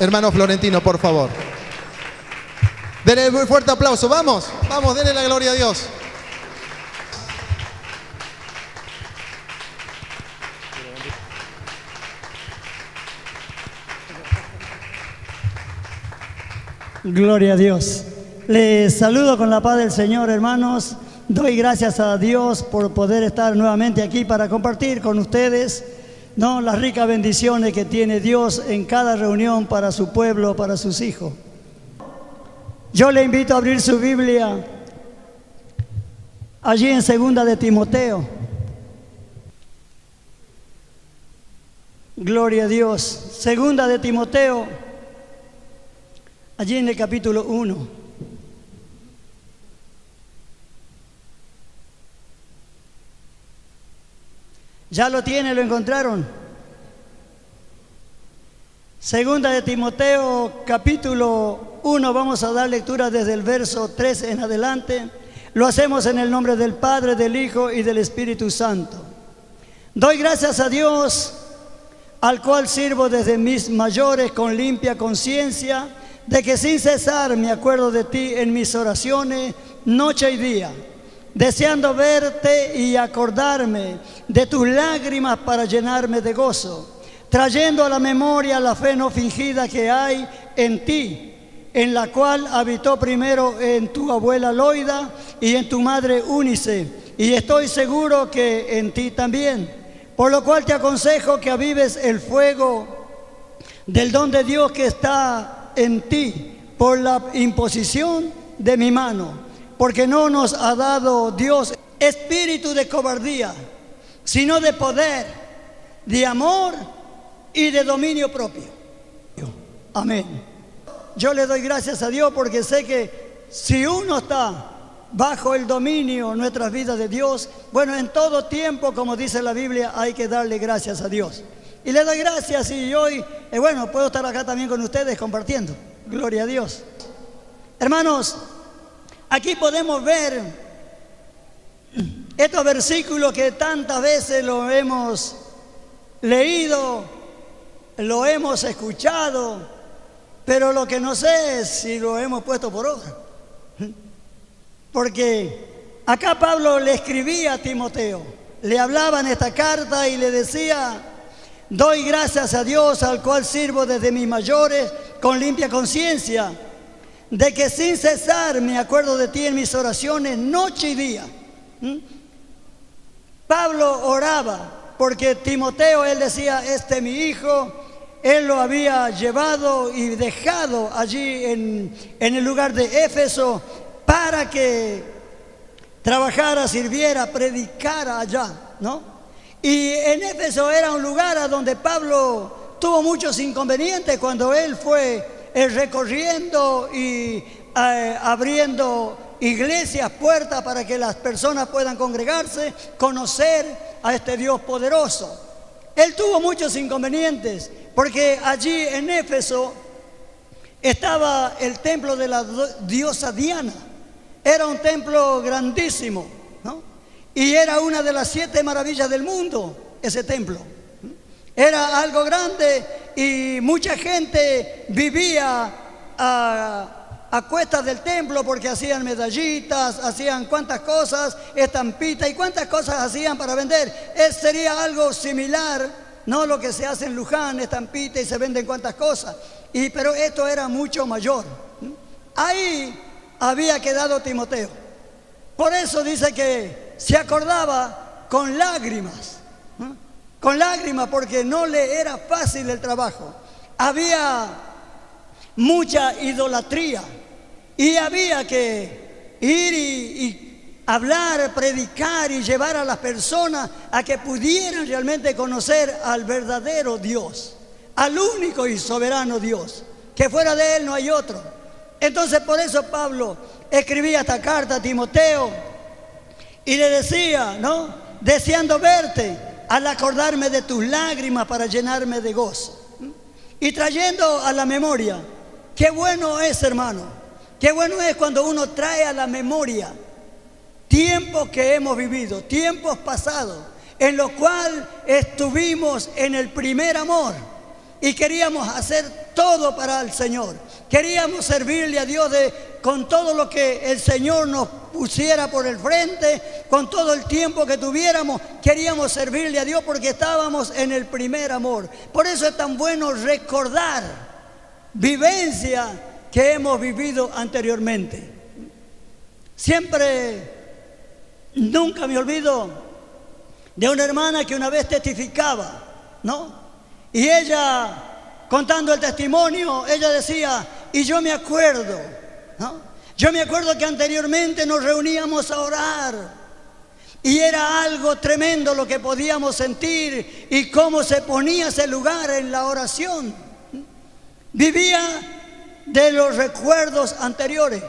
hermano Florentino, por favor. Denle un fuerte aplauso. Vamos, vamos, denle la gloria a Dios. Gloria a Dios. Les saludo con la paz del Señor, hermanos. Doy gracias a Dios por poder estar nuevamente aquí para compartir con ustedes, ¿no?, las ricas bendiciones que tiene Dios en cada reunión para su pueblo, para sus hijos. Yo le invito a abrir su Biblia allí en 2 de Timoteo. Gloria a Dios. 2 de Timoteo, allí en el capítulo 1. ¿Ya lo tiene? ¿Lo encontraron? 2 de Timoteo, capítulo 1, vamos a dar lectura desde el verso 3 en adelante. Lo hacemos en el nombre del Padre, del Hijo y del Espíritu Santo. Doy gracias a Dios, al cual sirvo desde mis mayores con limpia conciencia, de que sin cesar me acuerdo de ti en mis oraciones, noche y día, deseando verte y acordarme de tus lágrimas para llenarme de gozo, trayendo a la memoria la fe no fingida que hay en ti, en la cual habitó primero en tu abuela Loida y en tu madre Eunice, y estoy seguro que en ti también, por lo cual te aconsejo que avives el fuego del don de Dios que está en ti por la imposición de mi mano. Porque no nos ha dado Dios espíritu de cobardía, sino de poder, de amor y de dominio propio. Amén. Yo le doy gracias a Dios porque sé que si uno está bajo el dominio nuestras vidas de Dios, bueno, en todo tiempo, como dice la Biblia, hay que darle gracias a Dios. Y le doy gracias y hoy, bueno, puedo estar acá también con ustedes compartiendo. Gloria a Dios. Hermanos, aquí podemos ver estos versículos que tantas veces lo hemos leído, lo hemos escuchado, pero lo que no sé es si lo hemos puesto por obra. Porque acá Pablo le escribía a Timoteo, le hablaba en esta carta y le decía: doy gracias a Dios, al cual sirvo desde mis mayores con limpia conciencia, de que sin cesar me acuerdo de ti en mis oraciones noche y día. Pablo oraba porque Timoteo, él decía, este es mi hijo, él lo había llevado y dejado allí en el lugar de Éfeso para que trabajara, sirviera, predicara allá, ¿no? Y en Éfeso era un lugar a donde Pablo tuvo muchos inconvenientes cuando él fue recorriendo y abriendo iglesias, puertas para que las personas puedan congregarse, conocer a este Dios poderoso. Él tuvo muchos inconvenientes porque allí en Éfeso estaba el templo de la diosa Diana. Era un templo grandísimo, ¿no? Y era una de las 7 maravillas del mundo, ese templo. Era algo grande y mucha gente vivía a cuestas del templo porque hacían medallitas, hacían cuantas cosas, estampitas y cuantas cosas hacían para vender. Sería algo similar, no lo que se hace en Luján, estampita y se venden cuantas cosas. Pero esto era mucho mayor. Ahí había quedado Timoteo. Por eso dice que se acordaba con lágrimas. Con lágrimas porque no le era fácil el trabajo. Había mucha idolatría y había que ir y hablar, predicar y llevar a las personas a que pudieran realmente conocer al verdadero Dios, al único y soberano Dios, que fuera de Él no hay otro. Entonces por eso Pablo escribía esta carta a Timoteo y le decía, ¿no?, deseando verte, al acordarme de tus lágrimas para llenarme de gozo. Y trayendo a la memoria, qué bueno es, hermano, qué bueno es cuando uno trae a la memoria tiempos que hemos vivido, tiempos pasados, en los cuales estuvimos en el primer amor, y queríamos hacer todo para el Señor. Queríamos servirle a Dios con todo lo que el Señor nos pusiera por el frente, con todo el tiempo que tuviéramos. Queríamos servirle a Dios porque estábamos en el primer amor. Por eso es tan bueno recordar vivencia que hemos vivido anteriormente. Nunca me olvido de una hermana que una vez testificaba, ¿no? Y ella, contando el testimonio, ella decía, y yo me acuerdo, ¿no? Yo me acuerdo que anteriormente nos reuníamos a orar y era algo tremendo lo que podíamos sentir y cómo se ponía ese lugar en la oración. Vivía de los recuerdos anteriores.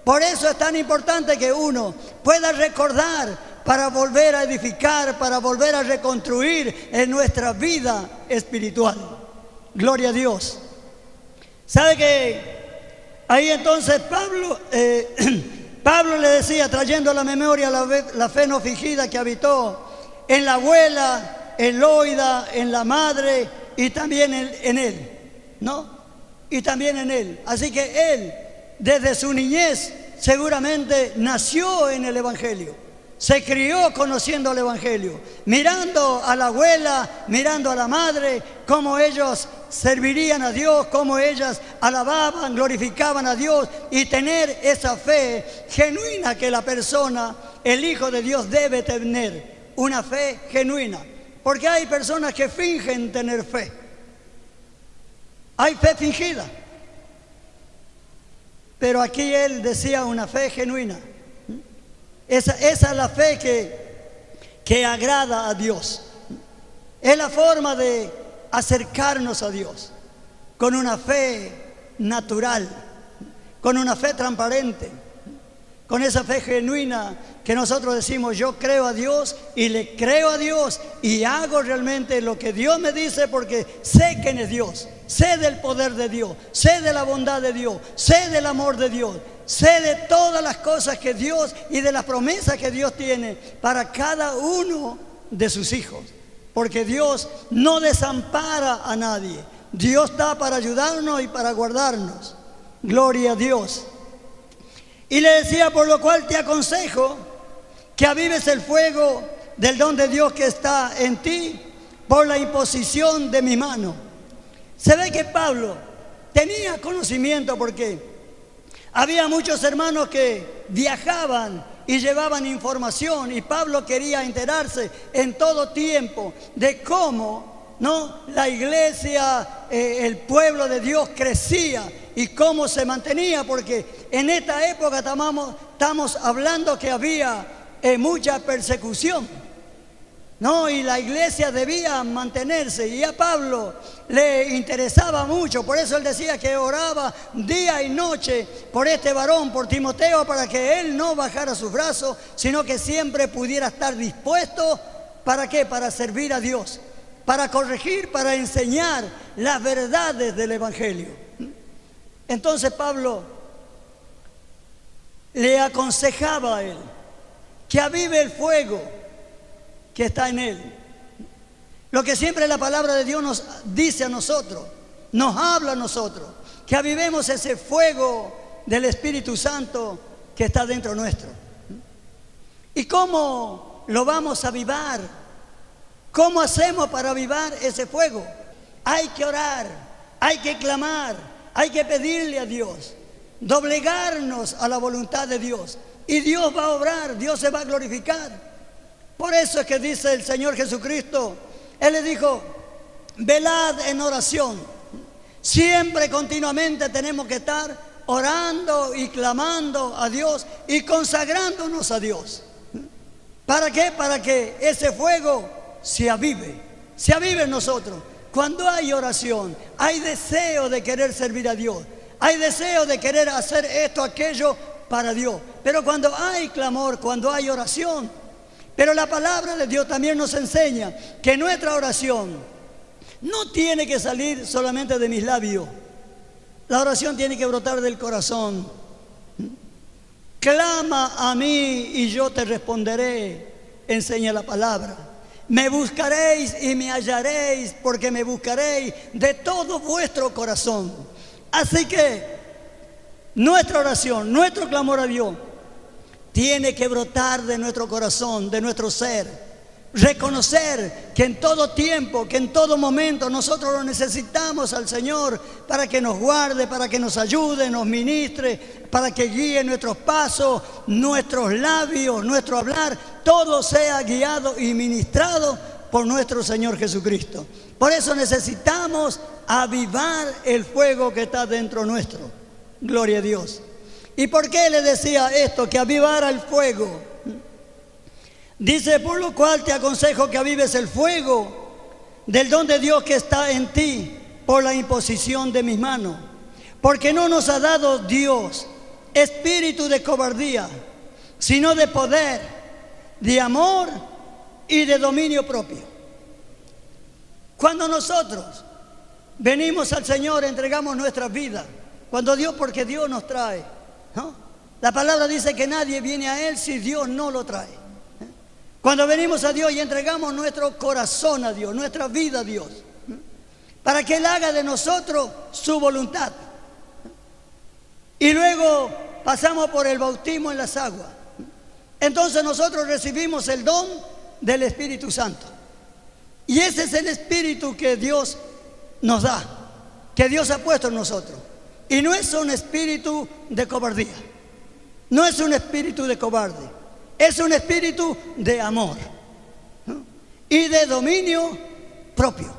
Por eso es tan importante que uno pueda recordar para volver a edificar, para volver a reconstruir en nuestra vida espiritual. Gloria a Dios. ¿Sabe que ahí entonces Pablo le decía, trayendo a la memoria la fe no fingida que habitó en la abuela, en Loida, en la madre y también en él, ¿no? Y también en él. Así que él, desde su niñez, seguramente nació en el Evangelio. Se crió conociendo el Evangelio, mirando a la abuela, mirando a la madre, cómo ellos servirían a Dios, cómo ellas alababan, glorificaban a Dios, y tener esa fe genuina que la persona, el Hijo de Dios, debe tener, una fe genuina. Porque hay personas que fingen tener fe. Hay fe fingida. Pero aquí él decía una fe genuina. Esa es la fe que agrada a Dios. Es la forma de acercarnos a Dios con una fe natural, con una fe transparente, con esa fe genuina que nosotros decimos, yo creo a Dios y le creo a Dios y hago realmente lo que Dios me dice porque sé quién es Dios, sé del poder de Dios, sé de la bondad de Dios, sé del amor de Dios. Sé de todas las cosas que Dios y de las promesas que Dios tiene para cada uno de sus hijos. Porque Dios no desampara a nadie. Dios está para ayudarnos y para guardarnos. Gloria a Dios. Y le decía, por lo cual te aconsejo que avives el fuego del don de Dios que está en ti por la imposición de mi mano. Se ve que Pablo tenía conocimiento porque había muchos hermanos que viajaban y llevaban información y Pablo quería enterarse en todo tiempo de cómo, ¿no?, la iglesia, el pueblo de Dios crecía y cómo se mantenía, porque en esta época estamos hablando que había mucha persecución, ¿no? Y la iglesia debía mantenerse y a Pablo le interesaba mucho, por eso él decía que oraba día y noche por este varón, por Timoteo, para que él no bajara sus brazos, sino que siempre pudiera estar dispuesto, ¿para qué? Para servir a Dios, para corregir, para enseñar las verdades del Evangelio. Entonces Pablo le aconsejaba a él que avive el fuego que está en él. Lo que siempre la palabra de Dios nos dice a nosotros, nos habla a nosotros, que avivemos ese fuego del Espíritu Santo que está dentro nuestro. ¿Y cómo lo vamos a avivar? ¿Cómo hacemos para avivar ese fuego? Hay que orar, hay que clamar, hay que pedirle a Dios, doblegarnos a la voluntad de Dios. Y Dios va a obrar, Dios se va a glorificar. Por eso es que dice el Señor Jesucristo, Él le dijo, velad en oración. Siempre, continuamente tenemos que estar orando y clamando a Dios y consagrándonos a Dios. ¿Para qué? Para que ese fuego se avive en nosotros. Cuando hay oración, hay deseo de querer servir a Dios, hay deseo de querer hacer esto, aquello para Dios. Pero cuando hay clamor, cuando hay oración, pero la palabra de Dios también nos enseña que nuestra oración no tiene que salir solamente de mis labios. La oración tiene que brotar del corazón. Clama a mí y yo te responderé, enseña la palabra. Me buscaréis y me hallaréis, porque me buscaréis de todo vuestro corazón. Así que nuestra oración, nuestro clamor a Dios, tiene que brotar de nuestro corazón, de nuestro ser. Reconocer que en todo tiempo, que en todo momento nosotros lo necesitamos al Señor para que nos guarde, para que nos ayude, nos ministre, para que guíe nuestros pasos, nuestros labios, nuestro hablar, todo sea guiado y ministrado por nuestro Señor Jesucristo. Por eso necesitamos avivar el fuego que está dentro nuestro. Gloria a Dios. ¿Y por qué le decía esto? Que avivara el fuego. Dice, por lo cual te aconsejo que avives el fuego del don de Dios que está en ti por la imposición de mis manos. Porque no nos ha dado Dios espíritu de cobardía, sino de poder, de amor y de dominio propio. Cuando nosotros venimos al Señor, entregamos nuestras vidas. Porque Dios nos trae, ¿no? La palabra dice que nadie viene a Él si Dios no lo trae. Cuando venimos a Dios y entregamos nuestro corazón a Dios, nuestra vida a Dios, para que Él haga de nosotros su voluntad. Y luego pasamos por el bautismo en las aguas. Entonces nosotros recibimos el don del Espíritu Santo. Y ese es el Espíritu que Dios nos da, que Dios ha puesto en nosotros. Y no es un espíritu de cobardía, no es un espíritu de cobarde. Es un espíritu de amor, ¿no? Y de dominio propio.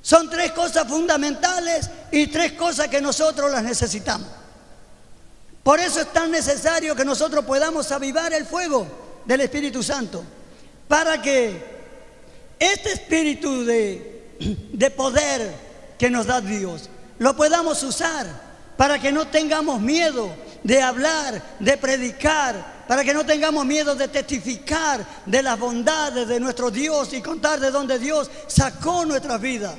Son tres cosas fundamentales y tres cosas que nosotros las necesitamos. Por eso es tan necesario que nosotros podamos avivar el fuego del Espíritu Santo, para que este espíritu de poder que nos da Dios lo podamos usar para que no tengamos miedo de hablar, de predicar, para que no tengamos miedo de testificar de las bondades de nuestro Dios y contar de dónde Dios sacó nuestras vidas.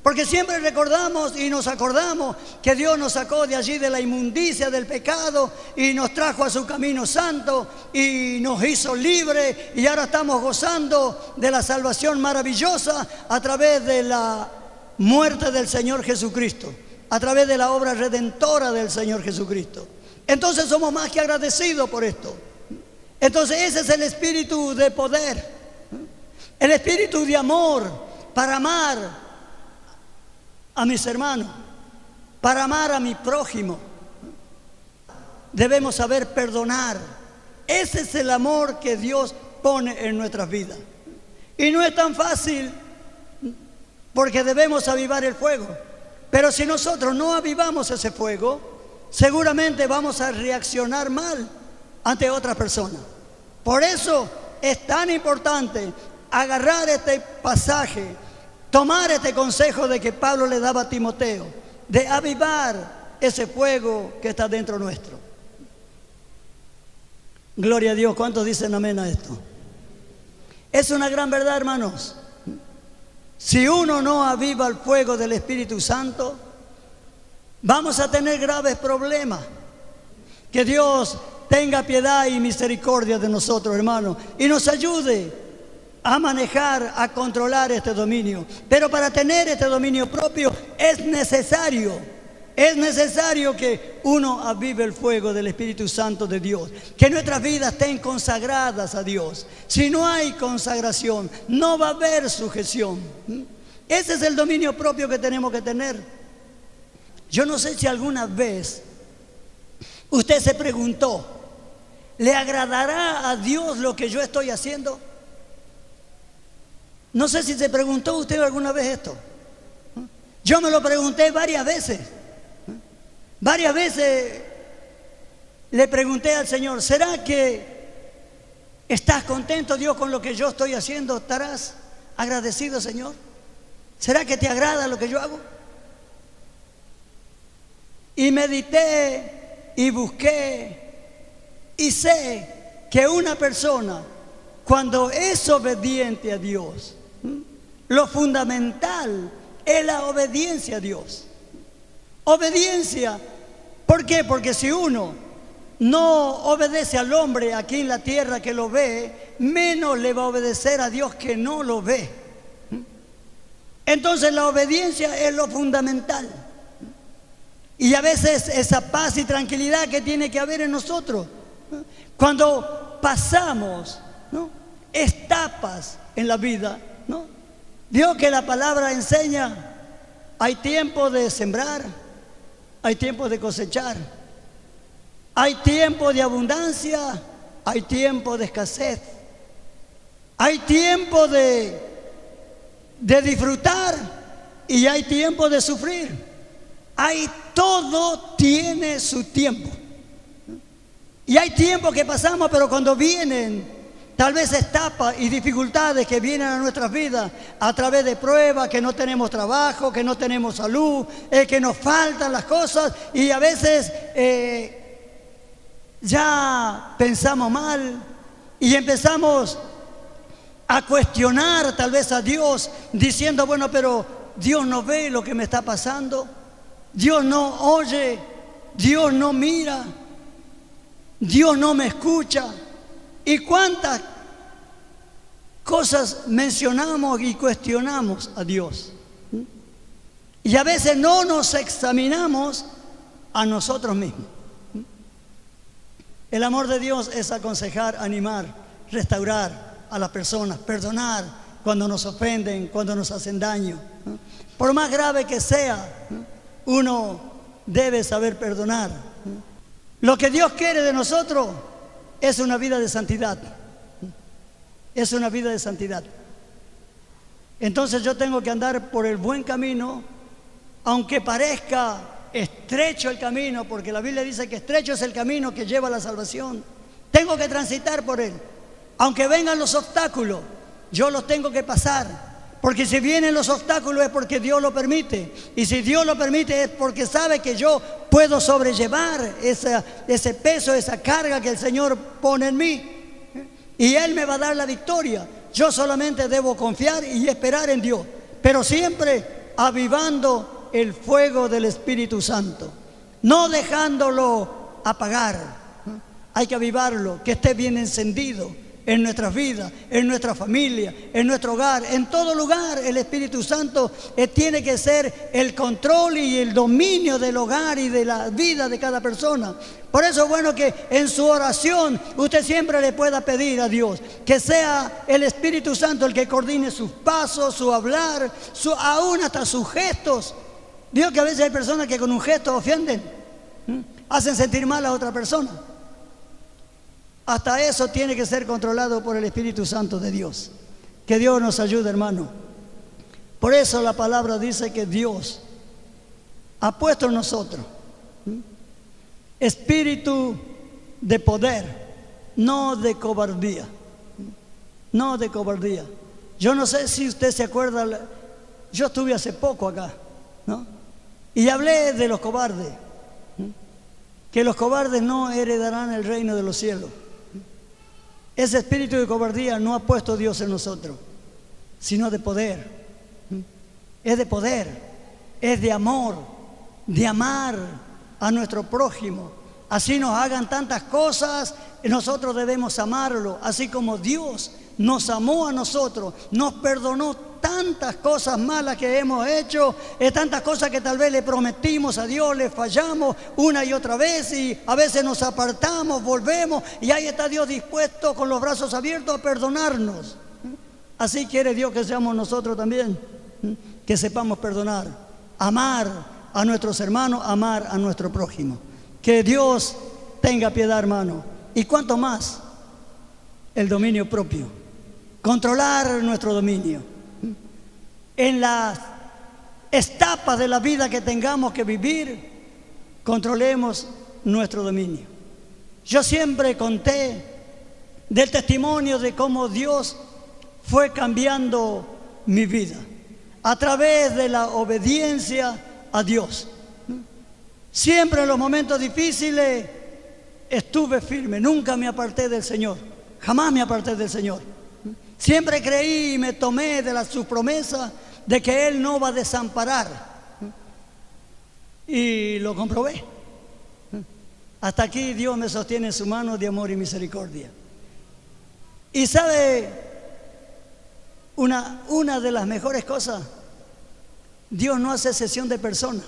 Porque siempre recordamos y nos acordamos que Dios nos sacó de allí, de la inmundicia del pecado, y nos trajo a su camino santo y nos hizo libres, y ahora estamos gozando de la salvación maravillosa a través de la muerte del Señor Jesucristo, a través de la obra redentora del Señor Jesucristo. Entonces somos más que agradecidos por esto. Entonces ese es el espíritu de poder, el espíritu de amor, para amar a mis hermanos, para amar a mi prójimo. Debemos saber perdonar. Ese es el amor que Dios pone en nuestras vidas. Y no es tan fácil, porque debemos avivar el fuego. Pero si nosotros no avivamos ese fuego, seguramente vamos a reaccionar mal ante otras personas. Por eso es tan importante agarrar este pasaje, tomar este consejo de que Pablo le daba a Timoteo, de avivar ese fuego que está dentro nuestro. Gloria a Dios. ¿Cuántos dicen amén a esto? Es una gran verdad, hermanos. Si uno no aviva el fuego del Espíritu Santo, vamos a tener graves problemas. Que Dios tenga piedad y misericordia de nosotros, hermanos, y nos ayude a manejar, a controlar este dominio. Pero para tener este dominio propio es necesario que uno avive el fuego del Espíritu Santo de Dios, que nuestras vidas estén consagradas a Dios. Si no hay consagración, no va a haber sujeción. Ese es el dominio propio que tenemos que tener. Yo no sé si alguna vez usted se preguntó, ¿le agradará a Dios lo que yo estoy haciendo? No sé si se preguntó usted alguna vez esto. Yo me lo pregunté varias veces. Varias veces le pregunté al Señor, ¿será que estás contento, Dios, con lo que yo estoy haciendo? ¿Estarás agradecido, Señor? ¿Será que te agrada lo que yo hago? Y medité y busqué y sé que una persona, cuando es obediente a Dios, lo fundamental es la obediencia a Dios. Obediencia. ¿Por qué? Porque si uno no obedece al hombre aquí en la tierra que lo ve, menos le va a obedecer a Dios que no lo ve. Entonces la obediencia es lo fundamental. Y a veces esa paz y tranquilidad que tiene que haber en nosotros, cuando pasamos, ¿no?, etapas en la vida, ¿no? Dios, que la palabra enseña, hay tiempo de sembrar, hay tiempo de cosechar, hay tiempo de abundancia, hay tiempo de escasez, hay tiempo de disfrutar y hay tiempo de sufrir. Todo tiene su tiempo. Y hay tiempos que pasamos, pero cuando vienen tal vez etapas y dificultades que vienen a nuestras vidas a través de pruebas, que no tenemos trabajo, que no tenemos salud, que nos faltan las cosas, y a veces ya pensamos mal y empezamos a cuestionar tal vez a Dios, diciendo, bueno, pero Dios no ve lo que me está pasando, Dios no oye, Dios no mira, Dios no me escucha. ¿Y cuántas cosas mencionamos y cuestionamos a Dios? Y a veces no nos examinamos a nosotros mismos. El amor de Dios es aconsejar, animar, restaurar a las personas, perdonar cuando nos ofenden, cuando nos hacen daño. Por más grave que sea, uno debe saber perdonar. Lo que Dios quiere de nosotros es una vida de santidad. Es una vida de santidad. Entonces yo tengo que andar por el buen camino, aunque parezca estrecho el camino, porque la Biblia dice que estrecho es el camino que lleva a la salvación. Tengo que transitar por él. Aunque vengan los obstáculos, yo los tengo que pasar. Porque si vienen los obstáculos es porque Dios lo permite. Y si Dios lo permite es porque sabe que yo puedo sobrellevar ese peso, esa carga que el Señor pone en mí. Y Él me va a dar la victoria. Yo solamente debo confiar y esperar en Dios. Pero siempre avivando el fuego del Espíritu Santo. No dejándolo apagar. Hay que avivarlo, que esté bien encendido. En nuestras vidas, en nuestra familia, en nuestro hogar, en todo lugar, el Espíritu Santo tiene que ser el control y el dominio del hogar y de la vida de cada persona. Por eso es bueno que en su oración usted siempre le pueda pedir a Dios que sea el Espíritu Santo el que coordine sus pasos, su hablar, aún hasta sus gestos. Digo que a veces hay personas que con un gesto ofenden, hacen sentir mal a otra persona. Hasta eso tiene que ser controlado por el Espíritu Santo de Dios. Que Dios nos ayude, hermano. Por eso la palabra dice que Dios ha puesto en nosotros espíritu de poder, no de cobardía. No de cobardía. Yo no sé si usted se acuerda, yo estuve hace poco acá, ¿no? Y hablé de los cobardes, que los cobardes no heredarán el reino de los cielos. Ese espíritu de cobardía no ha puesto Dios en nosotros, sino de poder. Es de poder, es de amor, de amar a nuestro prójimo. Así nos hagan tantas cosas, nosotros debemos amarlo, así como Dios nos amó a nosotros, nos perdonó tantas cosas malas que hemos hecho, tantas cosas que tal vez le prometimos a Dios, le fallamos una y otra vez y a veces nos apartamos, volvemos y ahí está Dios dispuesto con los brazos abiertos a perdonarnos. Así quiere Dios que seamos nosotros también, que sepamos perdonar, amar a nuestros hermanos, amar a nuestro prójimo. Que Dios tenga piedad, hermano. Y cuanto más el dominio propio, controlar nuestro dominio. En las etapas de la vida que tengamos que vivir, controlemos nuestro dominio. Yo siempre conté del testimonio de cómo Dios fue cambiando mi vida a través de la obediencia a Dios. Siempre en los momentos difíciles estuve firme, nunca me aparté del Señor, jamás me aparté del Señor. Siempre creí y me tomé de su promesa de que Él no va a desamparar. Y lo comprobé. Hasta aquí Dios me sostiene en su mano de amor y misericordia. Y sabe, una de las mejores cosas, Dios no hace excepción de persona.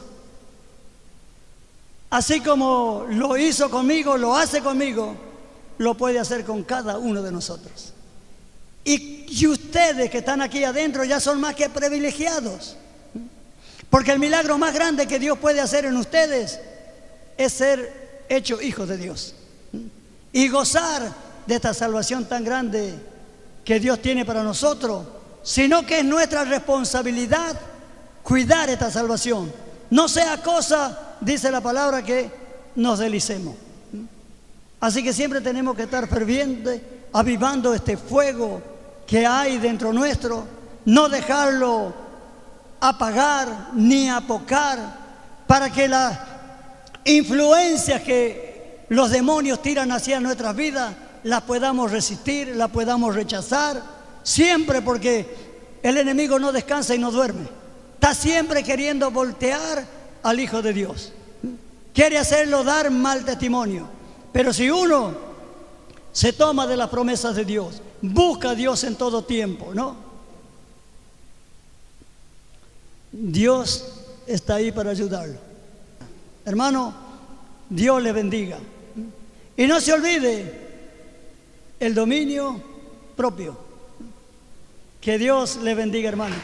Así como lo hizo conmigo, lo hace conmigo, lo puede hacer con cada uno de nosotros. Y ustedes que están aquí adentro ya son más que privilegiados. Porque el milagro más grande que Dios puede hacer en ustedes es ser hechos hijos de Dios. Y gozar de esta salvación tan grande que Dios tiene para nosotros, sino que es nuestra responsabilidad cuidar esta salvación. No sea cosa, dice la palabra, que nos deslicemos. Así que siempre tenemos que estar fervientes, avivando este fuego que hay dentro nuestro, no dejarlo apagar ni apocar, para que las influencias que los demonios tiran hacia nuestras vidas las podamos resistir, las podamos rechazar, siempre, porque el enemigo no descansa y no duerme. Está siempre queriendo voltear al Hijo de Dios. Quiere hacerlo dar mal testimonio. Pero si uno se toma de las promesas de Dios, busca a Dios en todo tiempo, ¿no? Dios está ahí para ayudarlo. Hermano, Dios le bendiga. Y no se olvide el dominio propio. Que Dios le bendiga, hermano.